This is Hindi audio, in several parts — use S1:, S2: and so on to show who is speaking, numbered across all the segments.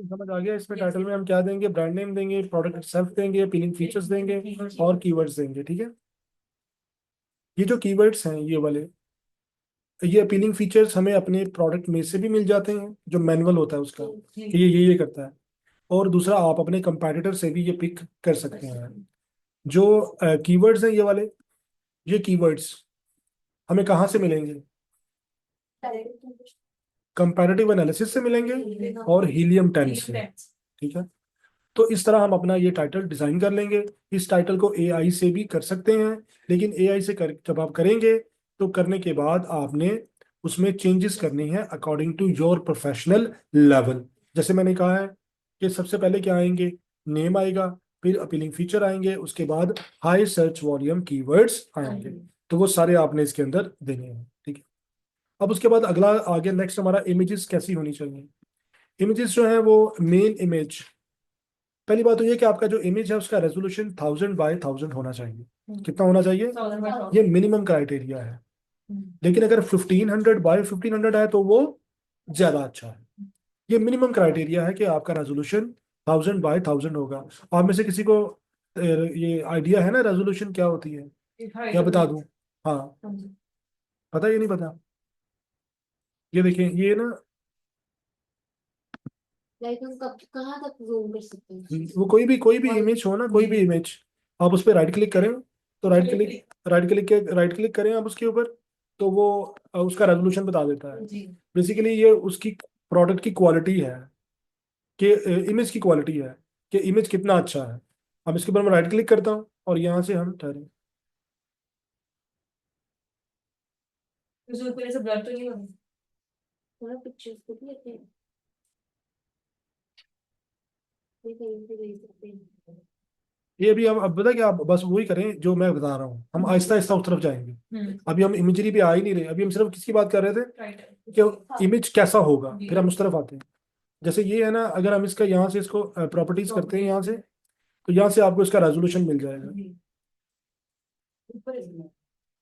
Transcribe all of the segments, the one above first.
S1: समझ आ गया। इसमें टाइटल में हम क्या देंगे, ब्रांड नेम देंगे, प्रोडक्ट सेल्फ देंगे, अपीलिंग फीचर्स देंगे और कीवर्ड्स देंगे। ठीक है, ये जो कीवर्ड्स हैं ये वाले, ये अपीलिंग फीचर्स हमें अपने प्रोडक्ट में से भी मिल जाते हैं, जो मैनुअल होता है उसका, कि ये करता है। और दूसरा, आप अपने कंपैटिटर से भी ये पिक कर सकते हैं। जो कीवर्ड्स हैं ये वाले, ये कीवर्ड्स हमें कहाँ से मिलेंगे? कंपैरेटिव एनालिसिस से मिलेंगे और हीलियम 10 से। ठीक है, तो इस तरह हम अपना ये टाइटल डिजाइन कर लेंगे। इस टाइटल को एआई से भी कर सकते हैं, लेकिन एआई से जब आप करेंगे तो करने के बाद आपने उसमें चेंजेस करनी है according to your professional level. जैसे मैंने कहा है कि सबसे पहले क्या आएंगे, नेम आएगा, फिर अपीलिंग फीचर आएंगे, उसके बाद हाई सर्च वॉल्यूम कीवर्ड्स आएंगे। तो वो सारे आपने इसके अंदर देने हैं। ठीक है, अब उसके बाद अगला आगे नेक्स्ट हमारा इमेजेस कैसी होनी चाहिए। इमेजेस जो है वो मेन इमेज, पहली बात तो ये कि आपका जो इमेज है उसका रेजोल्यूशन 1000 बाय 1000 होना चाहिए। कितना होना चाहिए? ये मिनिमम क्राइटेरिया है। लेकिन अगर 1500 बाय 1500 है तो वो ज्यादा अच्छा है। ये मिनिमम क्राइटेरिया है कि आपका रेजोल्यूशन 1000 बाय 1000 होगा। आप में से किसी को ये आइडिया है ना रेजोल्यूशन क्या होती है? क्या बता दूं? हाँ, पता ये नहीं पता? ये देखें, ये ना,
S2: लाइक हम कब कहाँ तक जूम कर सकते हैं?
S1: वो कोई भी इमेज हो ना, कोई भी इमेज, आप उस पर राइट क्लिक करें, तो राइट क्लिक करें आप उसके ऊपर, तो वो उसका रेजोल्यूशन बता देता है। बेसिकली ये उसकी प्रोडक्ट की क्वालिटी है, कि इमेज की क्वालिटी है, कि इमेज कितना अच्छा है। अब इसके ऊपर मैं राइट क्लिक करता हूँ और यहाँ से हम ठहरे,
S2: उसमें पहले से ब्लर तो नहीं होगा? थोड़ा पिक्चर्स को भी लेते हैं, ये कहीं से देख सकते हैं।
S1: ये भी हम अब बता कि आप बस वही करें जो मैं बता रहा हूँ, हम आहिस्ता आहिस्ता उस तरफ जाएंगे। अभी हम इमेजरी पे आ ही नहीं रहे, अभी हम सिर्फ किसकी बात कर रहे थे कि इमेज कैसा होगा, फिर हम उस तरफ आते हैं। जैसे ये है ना, अगर हम इसका यहाँ से इसको प्रॉपर्टीज करते हैं यहाँ से, तो यहाँ से आपको इसका रेजोल्यूशन मिल जाएगा,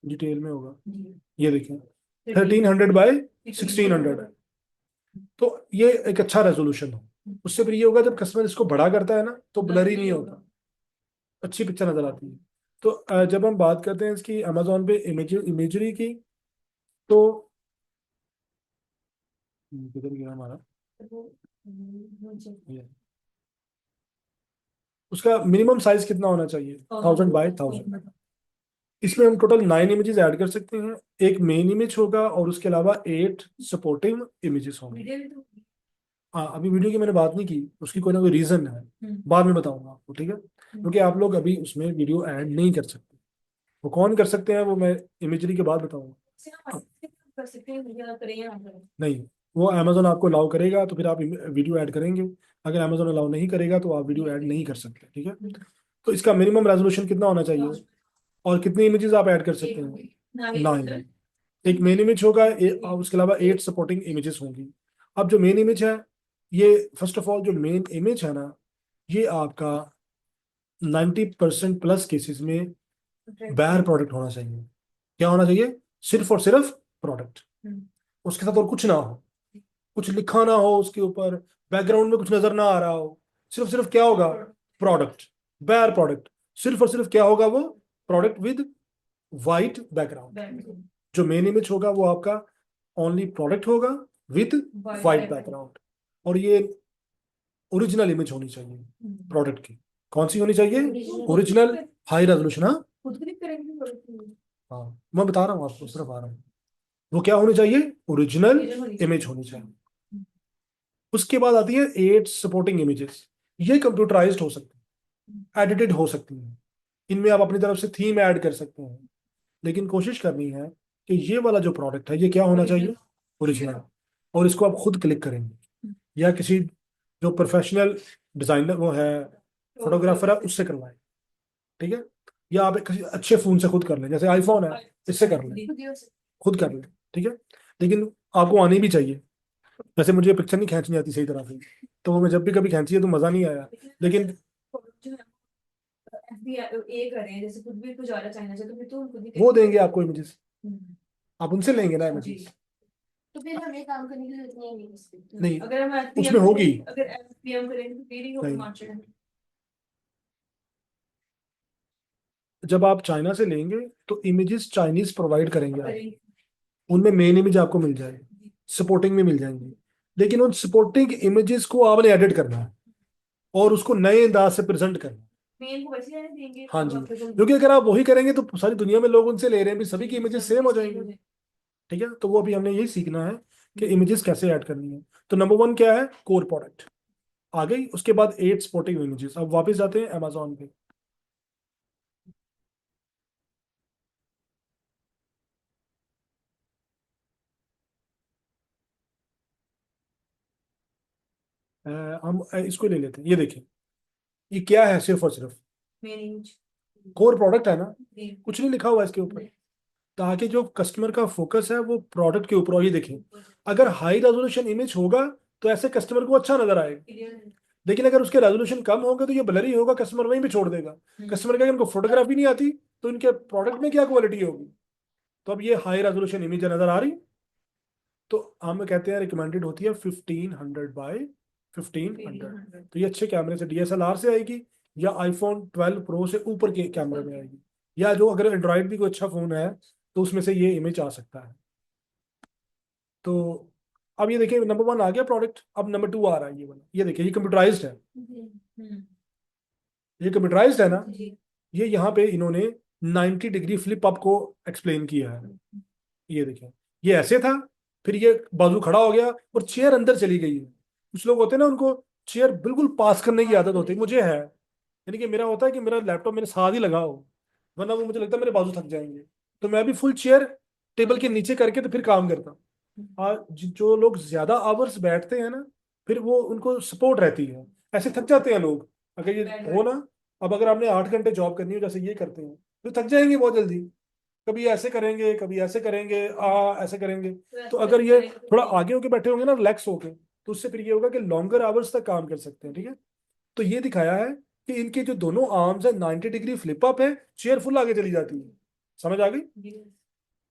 S1: डिटेल में होगा। ये देखिए 1300 बाय 1600 है, तो ये एक अच्छा रेजोल्यूशन हो। उससे फिर ये होगा जब कस्टमर इसको बड़ा करता है ना तो ब्लरी नहीं होता, अच्छी पिक्चर नजर आती है। तो जब हम बात करते हैं इसकी अमेजोन पे इमेजरी की, तो किधर गया हमारा ये, उसका मिनिमम साइज कितना होना चाहिए? 1000 बाय 1000। इसमें हम टोटल 9 इमेजेस ऐड कर सकते हैं। एक मेन इमेज होगा और उसके अलावा 8 सपोर्टिंग इमेजेस होंगे। हाँ, अभी वीडियो की मैंने बात नहीं की, उसकी कोई ना कोई रीजन है, बाद में बताऊंगा आपको। ठीक है, क्योंकि आप लोग अभी उसमें वीडियो ऐड नहीं कर सकते। वो कौन कर सकते हैं वो मैं इमेजरी के बाद बताऊंगा।
S2: कर सकते हैं या करें या ना करें?
S1: नहीं, वो अमेजोन आपको अलाउ करेगा तो फिर आप वीडियो ऐड करेंगे, अगर अमेजोन अलाउ नहीं करेगा तो आप वीडियो ऐड नहीं कर सकते। ठीक है, तो इसका मिनिमम रेजोल्यूशन कितना होना चाहिए और कितनी इमेजेस आप ऐड कर सकते हैं? 9। एक मेन इमेज होगा, और उसके अलावा 8 सपोर्टिंग इमेजेस होंगी। अब जो मेन इमेज है, ये फर्स्ट ऑफ ऑल जो मेन इमेज है ना, ये आपका 90% प्लस केसेस में बैर प्रोडक्ट होना चाहिए। क्या होना चाहिए? सिर्फ और सिर्फ प्रोडक्ट, उसके साथ और कुछ ना हो, कुछ लिखा ना हो उसके ऊपर, बैकग्राउंड में कुछ नजर ना आ रहा हो। सिर्फ सिर्फ क्या होगा? प्रोडक्ट, बैर प्रोडक्ट। सिर्फ और सिर्फ क्या होगा वो? Product with white background. जो मेन इमेज होगा वो आपका ओनली प्रोडक्ट होगा विद वाइट बैकग्राउंड। और ये ओरिजिनल इमेज होनी चाहिए प्रोडक्ट की। कौन सी होनी चाहिए? Original, high resolution. हाँ
S2: खुद क्लिक करेंगे।
S1: हाँ, मैं बता रहा हूँ आपको, सिर्फ आ रहा हूँ। वो क्या होनी चाहिए? ओरिजिनल इमेज होनी चाहिए। उसके बाद आती है 8 सपोर्टिंग इमेजेस। ये कंप्यूटराइज्ड हो सकती है, एडिटेड हो सकती हैं, इनमें आप अपनी तरफ से थीम ऐड कर सकते हैं। लेकिन कोशिश करनी है कि ये वाला जो प्रोडक्ट है ये क्या होना चाहिए? ओरिजिनल। और इसको आप खुद क्लिक करेंगे या किसी जो प्रोफेशनल डिजाइनर वो है, फोटोग्राफर है, उससे करवाएं। ठीक है, या आप किसी अच्छे फोन से खुद कर लें, जैसे आईफोन है, इससे कर लें, खुद कर लें। ठीक है, लेकिन आपको आनी भी चाहिए। वैसे मुझे पिक्चर नहीं खींचनी आती सही तरह से, तो वो मैं जब भी कभी खींची है तो मजा नहीं आया। लेकिन
S2: ये करें जैसे खुद भी गुजारा चाहना चाहिए तो फिर तो खुद ही
S1: वो
S2: करेंगे।
S1: देंगे आपको इमेजेस, आप उनसे लेंगे ना
S2: जी।
S1: इमेजेस।
S2: तो फिर हमें काम करने की जरूरत नहीं है इसमें।
S1: नहीं,
S2: अगर हम FPM
S1: उसमें होगी
S2: अगर FPM करेंगे तो फिर ही होगा
S1: नहीं।
S2: मार्जिन।
S1: जब आप चाइना से लेंगे तो इमेजेस चाइनीज प्रोवाइड करेंगे आपको,
S2: करेंगे।
S1: उनमें मेन इमेज आपको मिल जाएगी, सपोर्टिंग में मिल जाएंगी, लेकिन उन सपोर्टिंग इमेजेस को आपने एडिट करना है और उसको नए अंदाज से प्रेजेंट करना है।
S2: मेन को वैसे रहने देंगे
S1: हाँ
S2: तो
S1: जी,
S2: आपको जल्दी-
S1: क्योंकि अगर आप वही करेंगे तो सारी दुनिया में लोग उनसे ले रहे हैं भी, सभी की इमेजेस सेम हो जाएंगी। ठीक है, तो वो अभी हमने यही सीखना है कि इमेजेस कैसे ऐड करनी है। तो नंबर वन क्या है, कोर प्रोडक्ट आ गई, उसके बाद 8 सपोर्टिंग इमेजेस। अब वापस जाते हैं अमेजोन पे। हम इसको ले लेते हैं, ये देखिए, ये क्या है, सिर्फ और सिर्फ
S2: मेन इमेज।
S1: कोर प्रोडक्ट है ना,
S2: जी।
S1: कुछ नहीं लिखा हुआ है इसके ऊपर, ताकि जो कस्टमर का फोकस है वो प्रोडक्ट के ऊपर हो। ये देखें, अगर हाई रेजोल्यूशन इमेज होगा तो ऐसे कस्टमर को अच्छा नजर आएगा, लेकिन अगर उसके रेजोल्यूशन कम होगा तो ये ब्लरी होगा, कस्टमर वहीं पे छोड़ देगा। कस्टमर का इनको फोटोग्राफी नहीं आती तो इनके प्रोडक्ट में क्या क्वालिटी होगी। तो अब ये हाई रेजोल्यूशन इमेज नजर आ रही, तो हम कहते हैं रिकमेंडेड होती है 1500 बाय 1500। तो ये अच्छे कैमरे से DSLR से आएगी, या आईफोन 12 प्रो से ऊपर के कैमरे में आएगी, या जो अगर एंड्रॉयड भी कोई अच्छा फोन है तो उसमें से ये इमेज आ सकता है। तो अब ये देखिए, नंबर वन आ गया प्रोडक्ट, अब नंबर टू आ रहा है ये वाला। ये देखिए, ये कंप्यूटराइज्ड है, ये कंप्यूटराइज्ड है ना। ये यहाँ पे इन्होंने 90 डिग्री फ्लिप अप को एक्सप्लेन किया है। ये देखिए, ये ऐसे था, फिर ये बाजू खड़ा हो गया और चेयर अंदर चली गई है। कुछ लोग होते हैं ना, उनको चेयर बिल्कुल पास करने की आदत होती है, मुझे है, यानी कि मेरा होता है कि मेरा लैपटॉप मेरे साथ ही लगा हो, वरना वो मुझे लगता है मेरे बाजू थक जाएंगे। तो मैं भी फुल चेयर टेबल के नीचे करके तो फिर काम करता हूँ। जो लोग ज्यादा आवर्स बैठते हैं ना, फिर वो उनको सपोर्ट रहती है, ऐसे थक जाते हैं लोग अगर ये हो ना। अब अगर आपने 8 घंटे जॉब करनी हो जैसे ये करते हैं, तो थक जाएंगे बहुत जल्दी, कभी ऐसे करेंगे कभी ऐसे करेंगे, ऐसे करेंगे। तो अगर ये थोड़ा आगे होके बैठे होंगे ना, रिलैक्स होके, तो उससे फिर ये होगा कि लॉन्गर आवर्स तक काम कर सकते हैं। ठीक है, तो ये दिखाया है कि इनके जो दोनों आर्म्स है 90 डिग्री फ्लिप अप है, चेयर फुल आगे चली जाती है। समझ आ गई।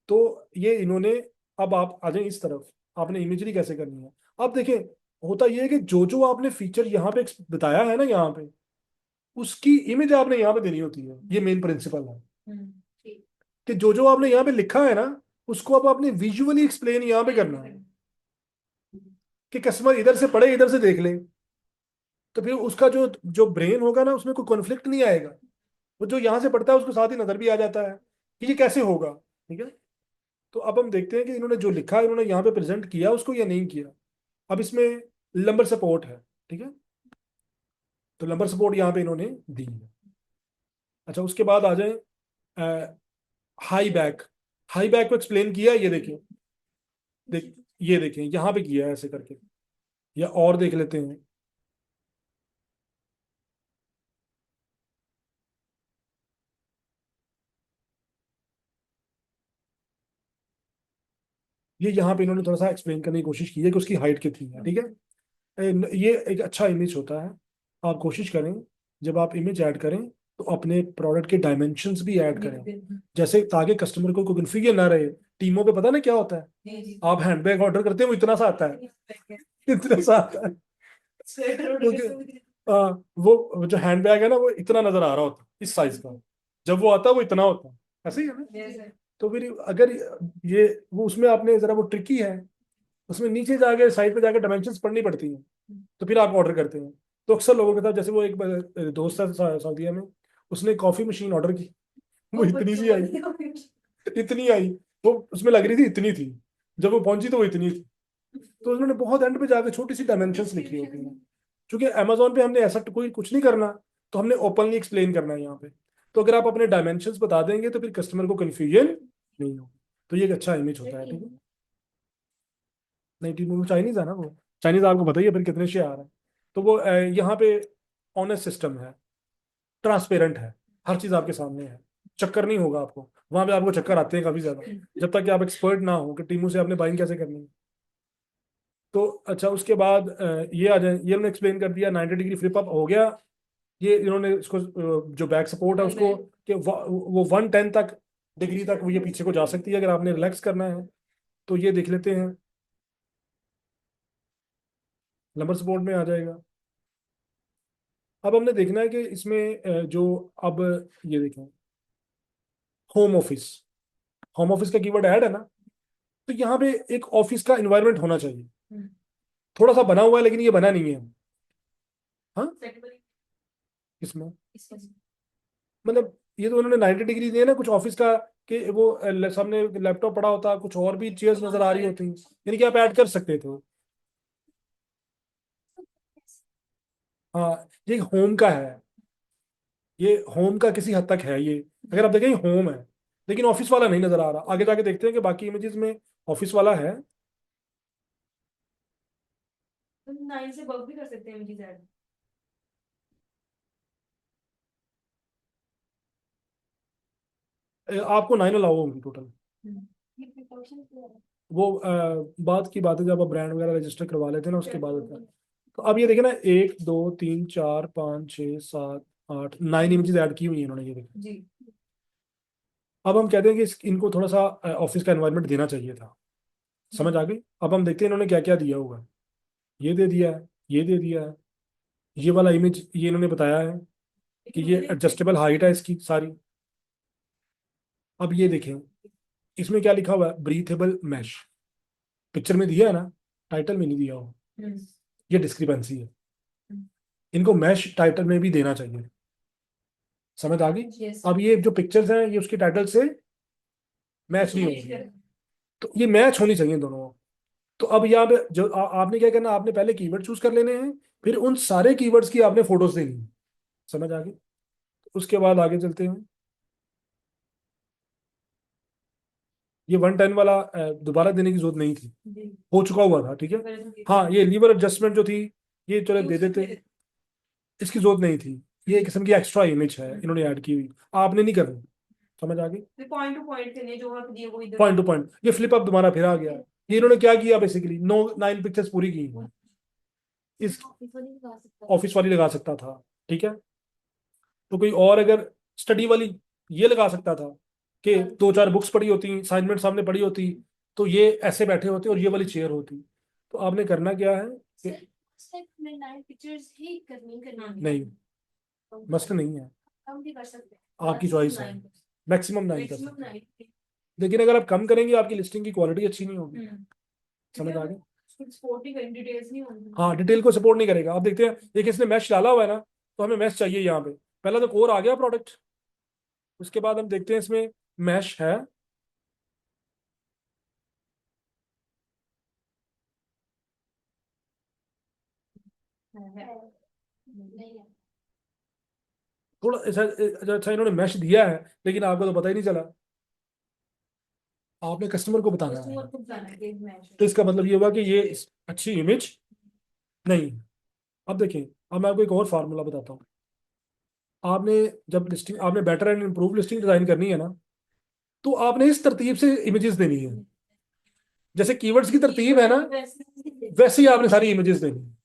S1: तो ये इन्होंने, अब आप आ जाए इस तरफ, आपने इमेजरी कैसे करनी है। अब देखें, होता यह है कि जो जो आपने फीचर यहाँ पे बताया है ना, यहाँ पे उसकी इमेज आपने यहाँ पे देनी होती है। ये मेन प्रिंसिपल है कि जो जो आपने यहाँ पे लिखा है ना, उसको अब आपने विजुअली एक्सप्लेन यहाँ पे करना है, कि कस्टमर इधर से पढ़े इधर से देख ले, तो फिर उसका जो जो ब्रेन होगा ना, उसमें कोई कॉन्फ्लिक्ट नहीं आएगा। वो जो यहाँ से पढ़ता है उसको साथ ही नजर भी आ जाता है कि ये कैसे होगा। ठीक है, तो अब हम देखते हैं कि इन्होंने जो लिखा है, इन्होंने यहाँ पे प्रेजेंट किया उसको या नहीं किया। अब इसमें लंबर सपोर्ट है, ठीक है, तो लंबर सपोर्ट यहाँ पे इन्होंने दी है। अच्छा, उसके बाद आ जाए हाई बैक। हाई बैक को एक्सप्लेन किया, ये देखिए, ये देखें यहाँ पे किया है ऐसे करके, या और देख लेते हैं। ये यहाँ पे इन्होंने थोड़ा सा एक्सप्लेन करने की कोशिश की है कि उसकी हाइट कितनी है। ठीक है, ये एक अच्छा इमेज होता है। आप कोशिश करें जब आप इमेज ऐड करें तो अपने प्रोडक्ट के डायमेंशंस भी ऐड करें, जैसे ताकि कस्टमर को कोई कन्फ्यूजन ना रहे। टीमों पे पता ना क्या होता है, आप हैंडबैग ऑर्डर करते हैं वो इतना सा आता है, इतना सा आता है, क्योंकि वो जो हैंडबैग है ना वो इतना नजर आ रहा होता है इस साइज का, जब वो आता है वो इतना होता है, ऐसे ही है ना। तो फिर अगर ये वो उसमें आपने जरा वो ट्रिकी है, उसमें नीचे जाके साइड पे जाके डायमेंशंस पढ़नी पड़ती हैं, तो फिर आप ऑर्डर करते हैं। तो अक्सर लोगों के साथ, जैसे वो एक दोस्त था सऊदीया में, उसने कॉफी मशीन ऑर्डर की, वो इतनी सी आई, इतनी आई, वो उसमें लग रही थी इतनी थी, जब वो पहुंची तो वो इतनी थी। तो उन्होंने बहुत एंड पे जाके छोटी सी डायमेंशंस लिखी होती हैं, क्योंकि अमेजोन पे हमने ऐसा कोई कुछ नहीं करना, तो हमने ओपनली एक्सप्लेन करना है यहाँ पे। तो अगर आप अपने डायमेंशंस बता देंगे तो फिर कस्टमर को कंफ्यूजन नहीं हो। तो ये एक अच्छा इमेज होता है। ठीक है, नहीं टीम वो चाइनीज है ना, वो चाइनीज आपको बताइए फिर कितने शेयर आ रहा है। तो वो यहाँ पे ऑनेस्ट सिस्टम है, ट्रांसपेरेंट है, हर चीज आपके सामने है, चक्कर नहीं होगा आपको। वहां पे आपको चक्कर आते हैं काफी ज्यादा, जब तक कि आप एक्सपर्ट ना हो कि टीमों से आपने बाइंग कैसे करनी है। तो अच्छा, उसके बाद ये आ जाए, ये हमने एक्सप्लेन कर दिया, 90 डिग्री फ्लिप अप हो गया। ये इन्होंने इसको जो बैक सपोर्ट है उसको, कि वो 110 तक डिग्री तक वो ये पीछे को जा सकती है अगर आपने रिलैक्स करना है। तो ये देख लेते हैं। लंबर सपोर्ट में आ जाएगा। अब हमने देखना है कि इसमें जो अब ये देखें, होम ऑफिस, होम ऑफिस का कीवर्ड ऐड है ना, तो यहाँ पे एक ऑफिस का एनवायरनमेंट होना चाहिए। थोड़ा सा बना हुआ है लेकिन ये बना नहीं है। हाँ, इसमें मतलब ये तो उन्होंने 90 डिग्री दिए ना कुछ ऑफिस का, कि वो सामने लैपटॉप पड़ा होता, कुछ और भी चेयर्स नजर आ रही होती, यानी कि आप ऐड कर सकते थे। हाँ, ये होम का है, ये होम का किसी हद तक है ये। अगर आप देखें होम है, लेकिन ऑफिस वाला नहीं नजर आ रहा। आगे जाके देखते हैं कि बाकी इमेजेस में ऑफिस वाला है।
S2: तुम 9 से वर्क भी कर सकते हैं मुझे ऐड।
S1: आपको 9 अलाउ होंगी टोटल।
S2: ये प्रिकॉशन क्या है?
S1: वो बाद की बात है, जब आप ब्रांड वगैरह रजिस्टर करवा लेते हैं ना, उसके बाद होता है। तो अब ये देखें ना, 1 2 3 4 5 6 7 8 9 इमेजेस ऐड की हुई है इन्होंने, ये देखें।
S2: जी।
S1: अब हम कहते हैं कि इनको थोड़ा सा ऑफिस का एनवायरनमेंट देना चाहिए था। समझ आ गई? अब हम देखते हैं इन्होंने क्या क्या दिया होगा। ये दे दिया है, ये दे दिया है, ये वाला इमेज ये इन्होंने बताया है कि ये एडजस्टेबल हाइट है इसकी सारी। अब ये देखें, इसमें क्या लिखा हुआ है, ब्रीथेबल मैश। पिक्चर में दिया है ना, टाइटल में नहीं दिया हो। ये डिस्क्रिपेंसी है, इनको मैश टाइटल में भी देना चाहिए। समझ आ गई?
S2: Yes.
S1: अब ये जो पिक्चर्स हैं ये उसके टाइटल से मैच नहीं होंगी, तो ये मैच होनी चाहिए दोनों। तो अब यहाँ पे जो आपने क्या करना, आपने पहले कीवर्ड चूज कर लेने हैं, फिर उन सारे कीवर्ड्स की आपने फोटोज देनी है। समझ आ गई? उसके बाद आगे चलते हैं। ये 110 वाला दोबारा देने की जरूरत नहीं थी, हो चुका हुआ था, ठीक है। हाँ, ये लीवर एडजस्टमेंट जो थी, ये चलो दे देते, इसकी जरूरत नहीं थी। ये एक किस्म की एक्स्ट्रा इमेज है इन्होंने ऐड की हुई, आपने नहीं करनी। समझ आ गई?
S2: पॉइंट टू पॉइंट करने जो आप दिए वो इधर
S1: पॉइंट टू पॉइंट। ये फ्लिप अप दोबारा फिर आ गया। ये इन्होंने क्या किया, बेसिकली 9 पिक्चर्स पूरी की, इस ऑफिस वाली लगा सकता था, ठीक है। तो कोई और अगर स्टडी वाली ये लगा सकता था कि 2 4 बुक्स पड़ी होती, असाइनमेंट सामने पड़ी होती, तो ये ऐसे बैठे होते और ये वाली चेयर होती। तो आपने करना क्या है कि
S2: में 9 पिक्चर्स ही करनी
S1: नहीं, मस्ट नहीं है,
S2: हम भी कर सकते
S1: आपकी चॉइस है। मैक्सिमम 9 कर
S2: मैक्सिमम
S1: सकते हैं,
S2: 9।
S1: लेकिन अगर आप कम करेंगे आपकी लिस्टिंग की क्वालिटी अच्छी नहीं होगी। समझ आ गई?
S2: सपोर्ट नहीं करेंगे, डिटेल्स नहीं होंगी।
S1: हाँ, डिटेल को सपोर्ट नहीं करेगा। आप देखते हैं देखिए इसने मैश डाला हुआ है ना, तो हमें मैश चाहिए यहाँ पे। पहला तो कोर आ गया प्रोडक्ट, उसके बाद हम देखते हैं इसमें मैश है।
S2: नहीं है।
S1: थोड़ा ऐसा अच्छा इन्होंने मैश दिया है, लेकिन आपको तो पता ही नहीं चला। आपने कस्टमर को बताना है,
S2: कस्टमर को बताना है कि मैच
S1: तो इसका मतलब ये हुआ कि ये अच्छी इमेज नहीं। अब देखिए, अब मैं आपको एक और फार्मूला बताता हूँ। आपने जब लिस्टिंग, आपने better and improve listing design करनी है ना, तो आपने इस तरतीब से इमेजेस देनी है। जैसे कीवर्ड्स की तरतीब है ना, वैसे ही आपने सारी इमेजेस देनी है।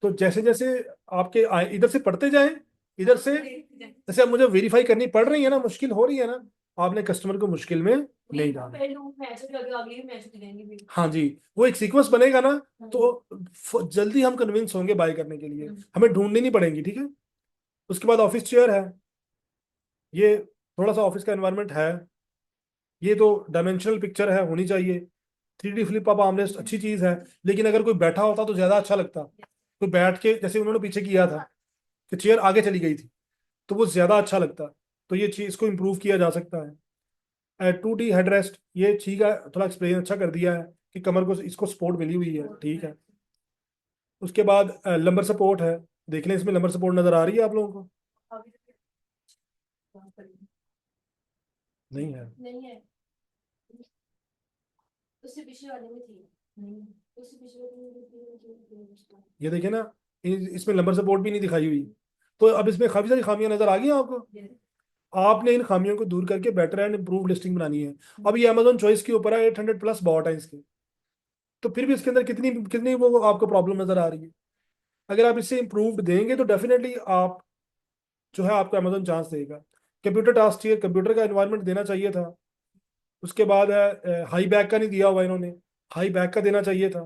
S1: तो जैसे जैसे आपके इधर से पढ़ते जाएं, इधर से जैसे अब मुझे वेरीफाई करनी पड़ रही है ना, मुश्किल हो रही है ना, आपने कस्टमर को मुश्किल में नहीं डालना। हाँ जी, वो एक सीक्वेंस बनेगा ना, तो जल्दी हम कन्विंस होंगे बाय करने के लिए, हमें ढूंढनी नहीं पड़ेगी, ठीक है। उसके बाद ऑफिस चेयर है, ये थोड़ा सा ऑफिस का एनवायरनमेंट है। ये तो डायमेंशनल पिक्चर है, होनी चाहिए। 3D फ्लिप अप आर्मरेस्ट अच्छी चीज है, लेकिन अगर कोई बैठा होता तो ज्यादा अच्छा लगता। कोई बैठ के, जैसे उन्होंने पीछे किया था कि चेयर आगे चली गई थी, तो वो ज्यादा अच्छा लगता। तो ये चीज को इम्प्रूव किया जा सकता है। 2D हेडरेस्ट, ये ठीक है, थोड़ा एक्सप्लेन अच्छा कर दिया है कि कमर को इसको सपोर्ट मिली हुई है, ठीक है। उसके बाद लंबर सपोर्ट है, देख लें इसमें लंबर सपोर्ट नजर आ रही है आप लोगों को? नहीं है?
S2: नहीं है, उससे पिछले वाले में थी। नहीं, उससे पिछले वाले में थी।
S1: ये देखिए ना, इसमें लंबर सपोर्ट भी नहीं दिखाई हुई। तो अब इसमें काफी सारी खामियां नजर आ गई हैं आपको। आपने इन खामियों को दूर करके बेटर एंड इम्प्रूव लिस्टिंग बनानी है। अब ये अमेजोन चॉइस के ऊपर है, 800+ बॉट है इसके, तो फिर भी इसके अंदर कितनी कितनी वो आपको प्रॉब्लम नजर आ रही है। अगर आप इससे इम्प्रूव्ड देंगे तो डेफिनेटली आप जो है आपको अमेजोन चांस देगा। कंप्यूटर टास्क चाहिए, कंप्यूटर का एनवायरनमेंट देना चाहिए था। उसके बाद है हाई बैक का नहीं दिया हुआ इन्होंने, हाई बैक का देना चाहिए था।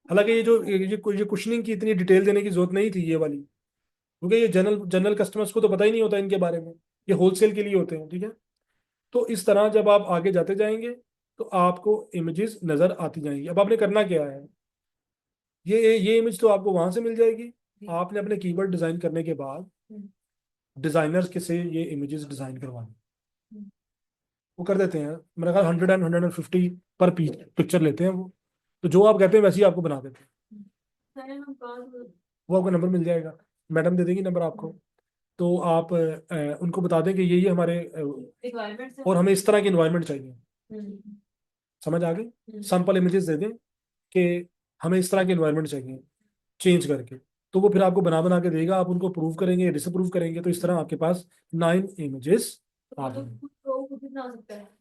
S1: हालांकि ये कुशनिंग की इतनी डिटेल देने की जरूरत नहीं थी ये वाली, क्योंकि ये जनरल जनरल कस्टमर्स को तो पता ही नहीं होता इनके बारे में, ये होलसेल के लिए होते हैं, ठीक है। तो इस तरह जब आप आगे जाते जाएंगे तो आपको इमेजेस नजर आती जाएंगी। अब आपने करना क्या है, ये इमेज तो आपको वहां से मिल जाएगी। आपने अपने कीवर्ड डिजाइन करने के बाद डिजाइनर्स के से ये इमेजेस डिजाइन करवानी, वो कर देते हैं। मेरे ख्याल 100 पर पिक्चर लेते हैं वो। तो जो आप कहते हैं वैसे ही आपको बना देते हैं। वो आपका नंबर मिल जाएगा, मैडम दे देंगी नंबर आपको। तो आप उनको बता दें कि ये हमारे और हमें इस तरह की इन्वायरमेंट चाहिए। समझ आ गई, सैंपल इमेजेस दे दें कि हमें इस तरह की इन्वायरमेंट चाहिए चेंज करके। तो वो फिर आपको बना बना के देगा, आप उनको प्रूव करेंगे, डिसअप्रूव करेंगे, तो इस तरह आपके पास 9 इमेजेस आ जाएंगे।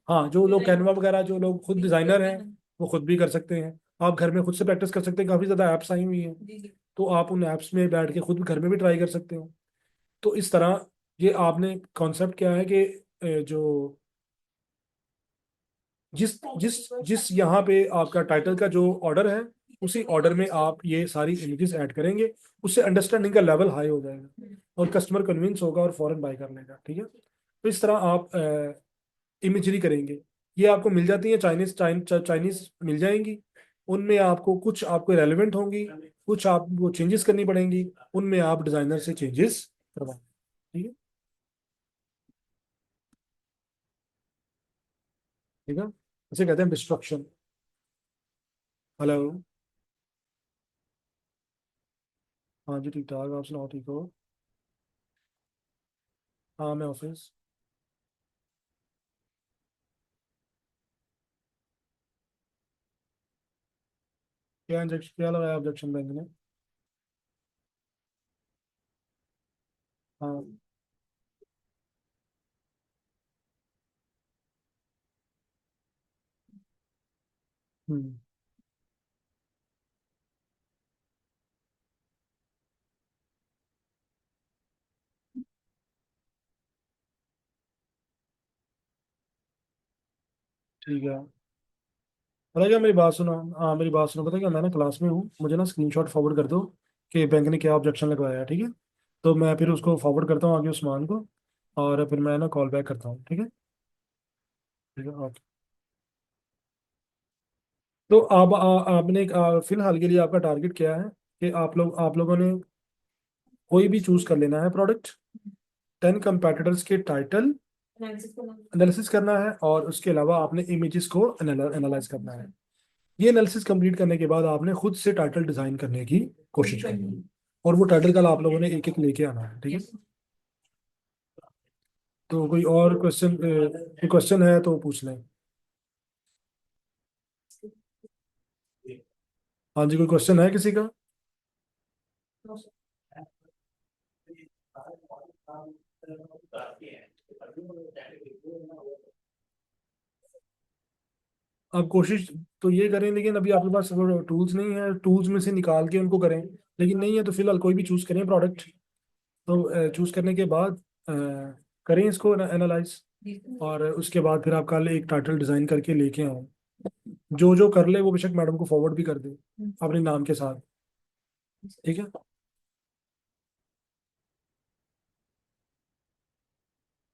S1: हाँ, जो लोग कैनवा वगैरह, जो लोग खुद डिजाइनर हैं वो खुद भी कर सकते हैं। आप घर में खुद से प्रैक्टिस कर सकते हैं, काफी ज्यादा ऐप्स आई हुई हैं, तो आप उन ऐप्स में बैठ के खुद घर में भी ट्राई कर सकते हो। तो इस तरह ये आपने कॉन्सेप्ट क्या है कि जो जिस जिस जिस यहाँ पे आपका टाइटल का जो ऑर्डर है, उसी ऑर्डर में आप ये सारी इमेजेस ऐड करेंगे। उससे अंडरस्टैंडिंग का लेवल हाई हो जाएगा और कस्टमर कन्विंस होगा और फौरन बाय कर लेगा, ठीक है। तो इस तरह आप इमेजरी करेंगे। ये आपको मिल जाती है, चाइनीज मिल जाएंगी। उनमें आपको कुछ आपको रेलेवेंट होंगी, कुछ आपको चेंजेस करनी पड़ेंगी, उनमें आप डिजाइनर से चेंजेस करवाएं, ठीक है। ठीक है, इसे कहते हैं डिस्ट्रक्शन। हेलो। हाँ जी, ठीक ठाक, आप सुनाओ, ठीक हो? हाँ, मैं ऑफिस। क्या इंजेक्शन, क्या लगाया ऑब्जेक्शन बैंक ने? हाँ। हम्म। ठीक है, पता क्या, मेरी बात सुनो। हाँ, मेरी बात सुनो, पता क्या, मैं ना क्लास में हूँ, मुझे ना स्क्रीनशॉट फॉरवर्ड कर दो कि बैंक ने क्या ऑब्जेक्शन लगवाया है, ठीक है। तो मैं फिर उसको फॉरवर्ड करता हूँ आगे उस्मान को, और फिर मैं ना कॉल बैक करता हूँ, ठीक है। ठीक है, ओके। तो आपने फिलहाल के लिए आपका टारगेट क्या है कि आप लोगों ने कोई भी चूज कर लेना है प्रोडक्ट, 10 कंपेटिटर्स के टाइटल एनालिसिस करना है, और उसके अलावा आपने इमेजेस को एनालाइज करना है। ये एनालिसिस कंप्लीट करने के बाद आपने खुद से टाइटल डिजाइन करने की कोशिश करनी है, और वो टाइटल कल आप लोगों ने एक एक लेके आना है, ठीक है। तो कोई और क्वेश्चन है तो पूछ लें। हाँ जी, कोई क्वेश्चन है किसी का? आप कोशिश तो ये करें, लेकिन अभी आपके पास टूल्स नहीं है, टूल्स में से निकाल के उनको करें। लेकिन नहीं है तो फिलहाल कोई भी चूज करें प्रोडक्ट। तो चूज करने के बाद करें इसको एनालाइज, और उसके बाद फिर आप कल एक टाइटल डिजाइन करके लेके आए। जो जो कर ले वो बेशक मैडम को फॉरवर्ड भी कर दे अपने नाम के साथ, ठीक है।